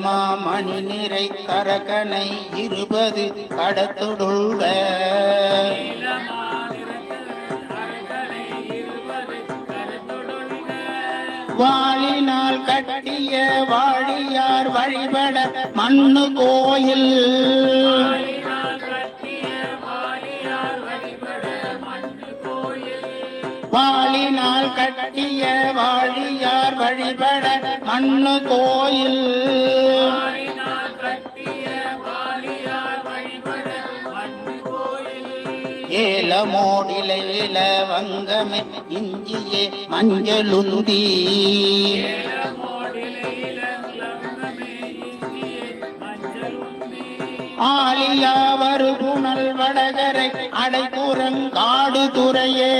மாமணி நிறை கரகனை 20 கடத்துடுள்க வாளினால் கட்டிய வாழியார் வழிபட மண்ணு கோயில் வாளினால் கட்டிய வாழியார் வழிபட மண்ணு கோயில் ஏலமோடில வங்கமே இஞ்சியே மஞ்சளுந்தி ஆலியாவரு புனல் வடகரை அடைப்புறங்காடு துறையே